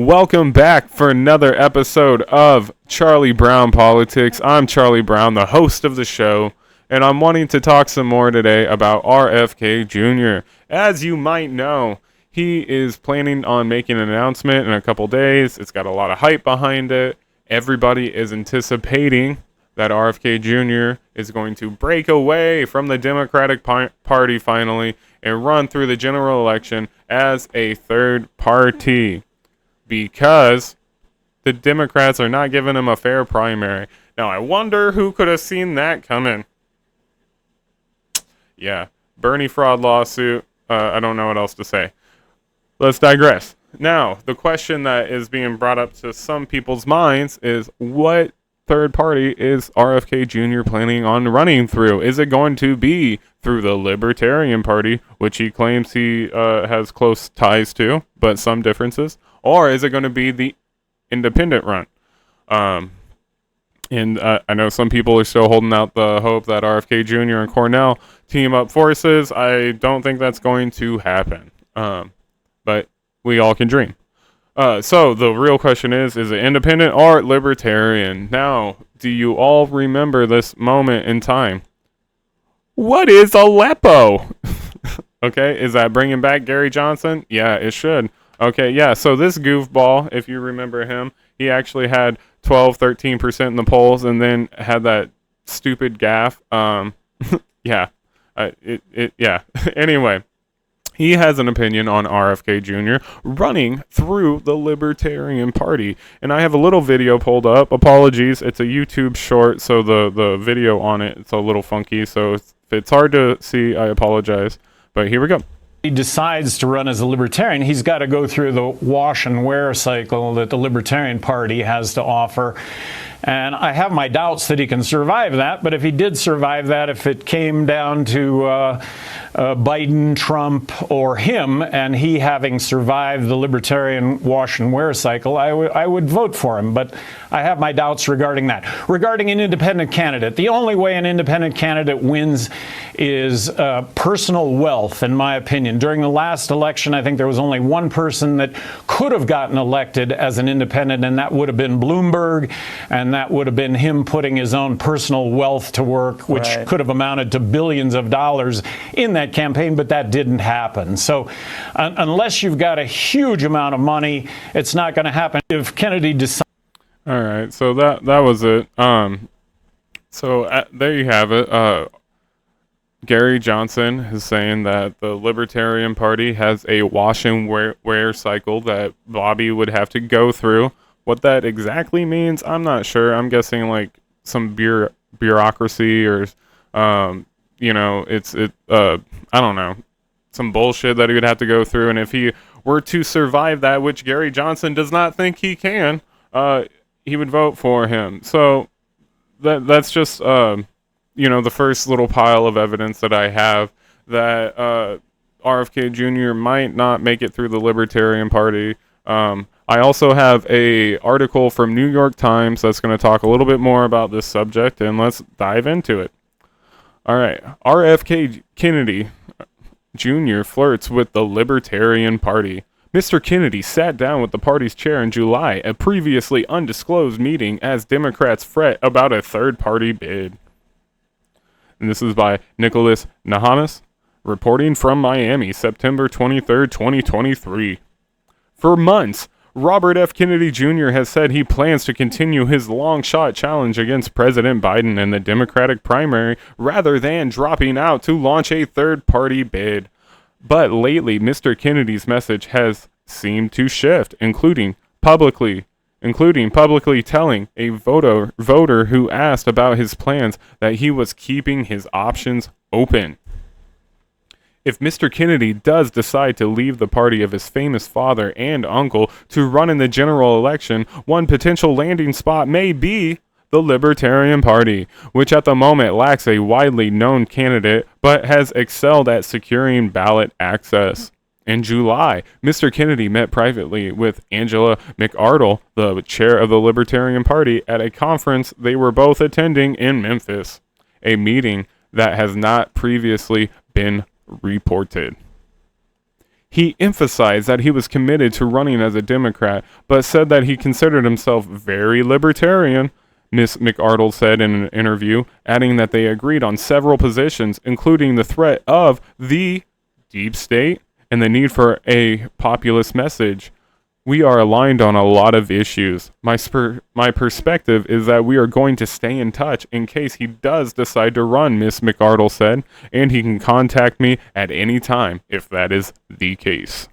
Welcome back for another episode of Charlie Brown Politics. I'm Charlie Brown, the host of the show, and I'm wanting to talk some more today about RFK Jr. As you might know, he is planning on making an announcement in a couple days. It's got a lot of hype behind it. Everybody is anticipating that RFK Jr. is going to break away from the Democratic Party finally and run through the general election as a third party, because the Democrats are not giving him a fair primary. Now, I wonder who could have seen that coming. Yeah, Bernie fraud lawsuit. I don't know what else to say. Let's digress. Now, the question that is being brought up to some people's minds is, what third party is RFK Jr. planning on running through? Is it going to be through the Libertarian Party, which he claims he has close ties to, but some differences? Or is it going to be the independent run? And I know some people are still holding out the hope that RFK Jr. and Cornell team up forces. I don't think that's going to happen. But we all can dream. So the real question is it independent or libertarian? Now, do you all remember this moment in time? What is Aleppo? Okay, is that bringing back Gary Johson? Yeah, it should. Okay, yeah, so this goofball, if you remember him, he actually had 13% in the polls and then had that stupid gaffe. Yeah. Anyway, he has an opinion on RFK Jr. running through the Libertarian Party. And I have a little video pulled up. Apologies, it's a YouTube short, so the video on it's a little funky. So if it's hard to see, I apologize. But here we go. He decides to run as a libertarian, he's got to go through the wash and wear cycle that the Libertarian Party has to offer. And I have my doubts that he can survive that, but if he did survive that, if it came down to Biden, Trump, or him, and he having survived the Libertarian wash and wear cycle, I would vote for him. But I have my doubts regarding that. Regarding an independent candidate, the only way an independent candidate wins is personal wealth, in my opinion. During the last election, I think there was only one person that could have gotten elected as an independent, and that would have been Bloomberg, and that would have been him putting his own personal wealth to work, which could have amounted to billions of dollars in that campaign, but that didn't happen. So unless you've got a huge amount of money, it's not going to happen. If Kennedy decides... All right, so that was it. There you have it. Gary Johnson is saying that the Libertarian Party has a wash and wear cycle that Bobby would have to go through. What that exactly means, I'm not sure. I'm guessing like some bureaucracy or, I don't know, some bullshit that he would have to go through. And if he were to survive that, which Gary Johnson does not think he can, he would vote for him. So that's just, the first little pile of evidence that I have that RFK Jr. might not make it through the Libertarian Party. I also have a article from New York Times that's going to talk a little bit more about this subject, and let's dive into it. All right, RFK Kennedy Jr. flirts with the Libertarian Party. Mr. Kennedy sat down with the party's chair in July, a previously undisclosed meeting, as Democrats fret about a third-party bid. And this is by Nicholas Nahanis, reporting from Miami, September 23rd, 2023. For months, Robert F. Kennedy Jr. has said he plans to continue his long-shot challenge against President Biden in the Democratic primary rather than dropping out to launch a third-party bid. But lately, Mr. Kennedy's message has seemed to shift, including publicly telling a voter who asked about his plans that he was keeping his options open. If Mr. Kennedy does decide to leave the party of his famous father and uncle to run in the general election, one potential landing spot may be the Libertarian Party, which at the moment lacks a widely known candidate but has excelled at securing ballot access. In July, Mr. Kennedy met privately with Angela McArdle, the chair of the Libertarian Party, at a conference they were both attending in Memphis, a meeting that has not previously been reported. He emphasized that he was committed to running as a Democrat, but said that he considered himself very libertarian, Ms. McArdle said in an interview, adding that they agreed on several positions, including the threat of the deep state and the need for a populist message. We are aligned on a lot of issues. My perspective is that we are going to stay in touch in case he does decide to run, Ms. McArdle said, and he can contact me at any time if that is the case.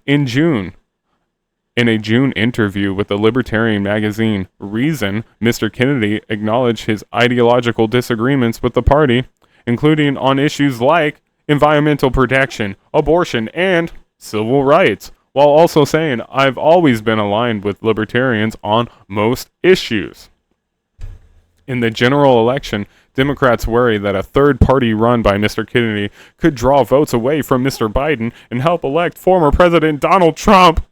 In a June interview with the Libertarian magazine Reason, Mr. Kennedy acknowledged his ideological disagreements with the party, including on issues like environmental protection, abortion, and civil rights, while also saying, I've always been aligned with libertarians on most issues. In the general election, Democrats worry that a third party run by Mr. Kennedy could draw votes away from Mr. Biden and help elect former President Donald Trump.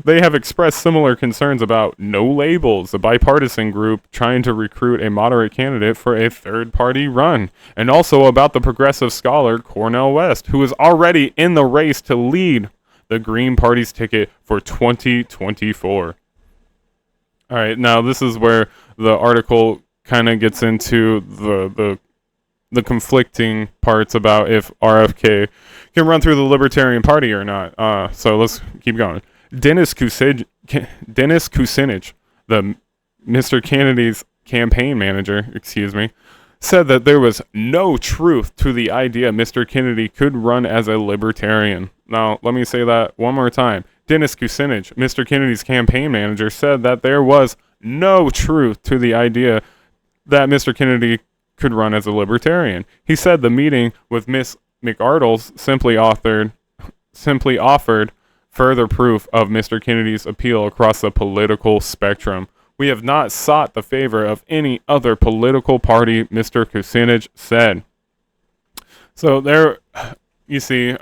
They have expressed similar concerns about No Labels, a bipartisan group trying to recruit a moderate candidate for a third-party run, and also about the progressive scholar Cornel West, who is already in the race to lead the Green Party's ticket for 2024. All right, now this is where the article kind of gets into the conflicting parts about if RFK can run through the Libertarian Party or not. So let's keep going. Dennis Kucinich, the Mr. Kennedy's campaign manager, said that there was no truth to the idea Mr. Kennedy could run as a libertarian. Now, let me say that one more time. Dennis Kucinich, Mr. Kennedy's campaign manager, said that there was no truth to the idea that Mr. Kennedy could run as a libertarian. He said the meeting with Miss McArdle simply offered further proof of Mr. Kennedy's appeal across the political spectrum. We have not sought the favor of any other political party, Mr. Kucinich said. So there, you see,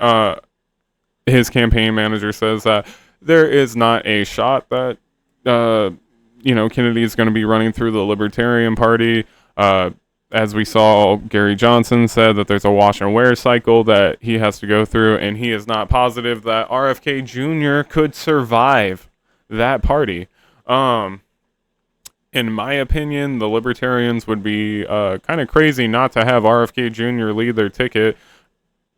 his campaign manager says that there is not a shot that, Kennedy is going to be running through the Libertarian Party. As we saw, Gary Johson said that there's a wash and wear cycle that he has to go through, and he is not positive that RFK Jr. could survive that party. In my opinion, the Libertarians would be kind of crazy not to have RFK Jr. lead their ticket.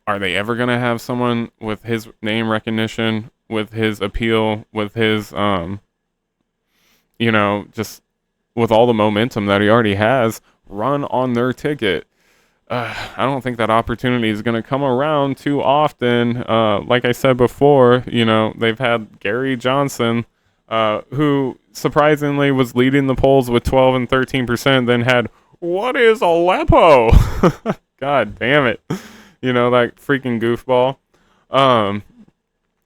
Are they ever going to have someone with his name recognition, with his appeal, with his, just with all the momentum that he already has, run on their ticket? I don't think that opportunity is going to come around too often. Like I said before, they've had Gary Johson, who surprisingly was leading the polls with 12 and 13%, then had, what is Aleppo? God damn it. That freaking goofball.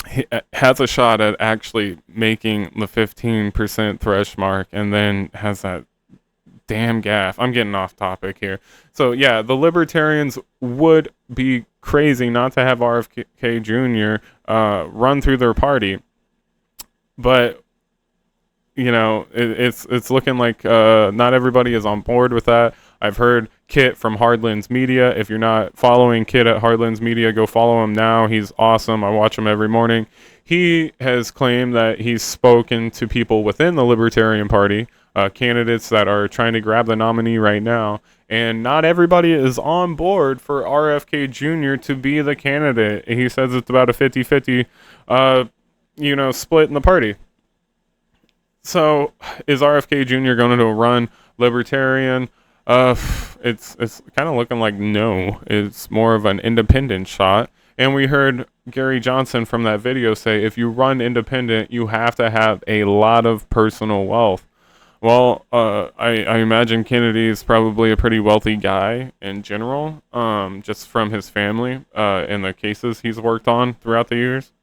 He has a shot at actually making the 15% thresh mark, and then has that damn gaffe. I'm getting off topic here. So yeah, the Libertarians would be crazy not to have RFK Jr. Run through their party, but it's looking like not everybody is on board with that. I've heard Kit from Hardlands Media. If you're not following Kit at Hardlands Media, go follow him now. He's awesome. I watch him every morning. He has claimed that he's spoken to people within the Libertarian Party, candidates that are trying to grab the nominee right now, and not everybody is on board for RFK Jr. to be the candidate. He says it's about a 50-50, split in the party. So is RFK Jr. going to run Libertarian? It's kind of looking like no. It's more of an independent shot. And we heard Gary Johson from that video say, if you run independent, you have to have a lot of personal wealth. Well, I imagine Kennedy is probably a pretty wealthy guy in general, just from his family and the cases he's worked on throughout the years.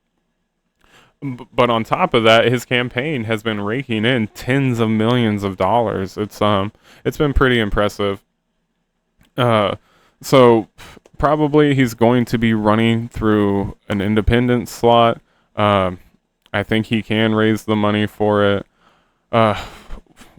But on top of that, his campaign has been raking in tens of millions of dollars. It's been pretty impressive. So probably he's going to be running through an independent slot. I think he can raise the money for it.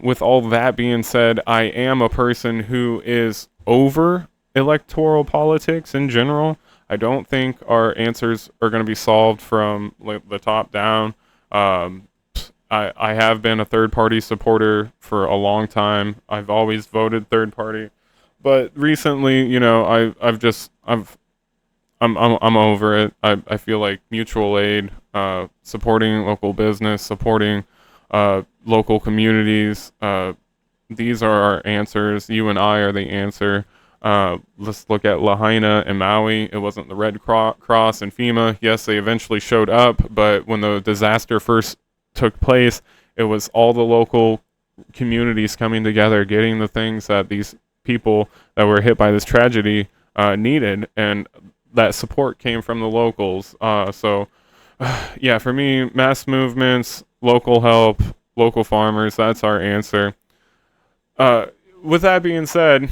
With all that being said, I am a person who is over electoral politics in general. I don't think our answers are going to be solved from like, the top down. I have been a third party supporter for a long time. I've always voted third party, but recently, you know, I'm over it. I feel like mutual aid, supporting local business, supporting local communities. These are our answers. You and I are the answer. Let's look at Lahaina and Maui. It wasn't the Red Cross and FEMA. Yes, they eventually showed up, but when the disaster first took place, it was all the local communities coming together, getting the things that these people that were hit by this tragedy needed, and that support came from the locals. Yeah, for me, mass movements, local help, local farmers, that's our answer. With that being said,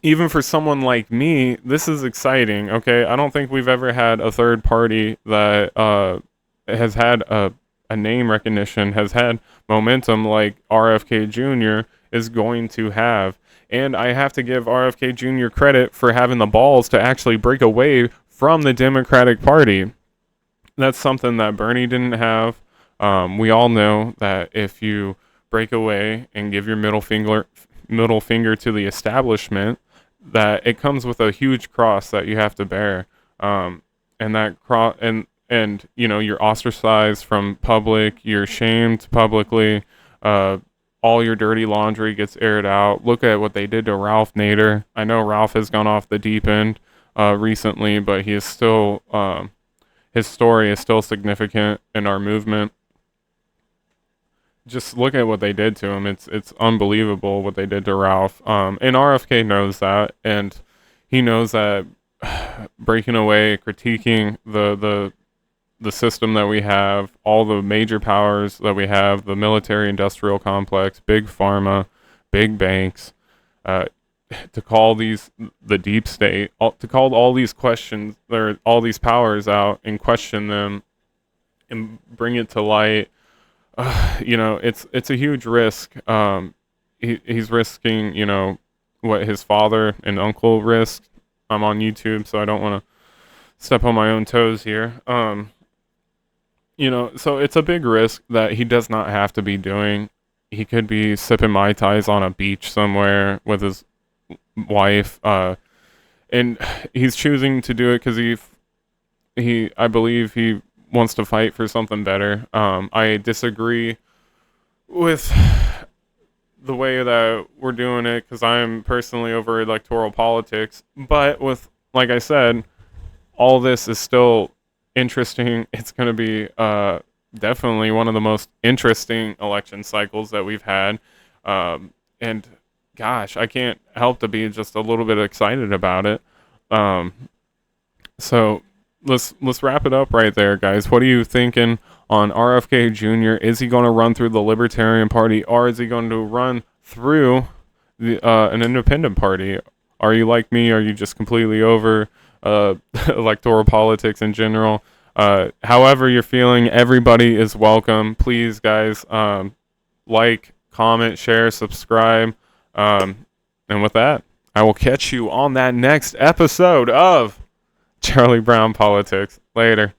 even for someone like me, this is exciting, okay? I don't think we've ever had a third party that has had a name recognition, has had momentum like RFK Jr. is going to have. And I have to give RFK Jr. credit for having the balls to actually break away from the Democratic Party. That's something that Bernie didn't have. We all know that if you break away and give your middle finger to the establishment, that it comes with a huge cross that you have to bear. And that cross, and you know, you're ostracized from public, you're shamed publicly, all your dirty laundry gets aired out. Look at what they did to Ralph Nader. I know Ralph has gone off the deep end recently, but he is still his story is still significant in our movement. Just look at what they did to him. It's unbelievable what they did to Ralph. And RFK knows that, and he knows that breaking away, critiquing the system that we have, all the major powers that we have, the military-industrial complex, big pharma, big banks, to call these the deep state, to call all these questions, or all these powers out and question them and bring it to light. You know, it's a huge risk. He's risking, you know, what his father and uncle risked. I'm on YouTube, so I don't want to step on my own toes here. You know, so it's a big risk that he does not have to be doing. He could be sipping Mai Tais on a beach somewhere with his wife, and he's choosing to do it because I believe he wants to fight for something better. I disagree with the way that we're doing it because I'm personally over electoral politics, but with, like I said, all this is still interesting. It's going to be definitely one of the most interesting election cycles that we've had, and gosh, I can't help to be just a little bit excited about it. So let's wrap it up right there, guys. What are you thinking on RFK Jr.? Is he going to run through the Libertarian Party, or is he going to run through an independent party? Are you like me? Are you just completely over electoral politics in general? However you're feeling, everybody is welcome. Please, guys, like, comment, share, subscribe. And with that, I will catch you on that next episode of Charlie Brown Politics. Later.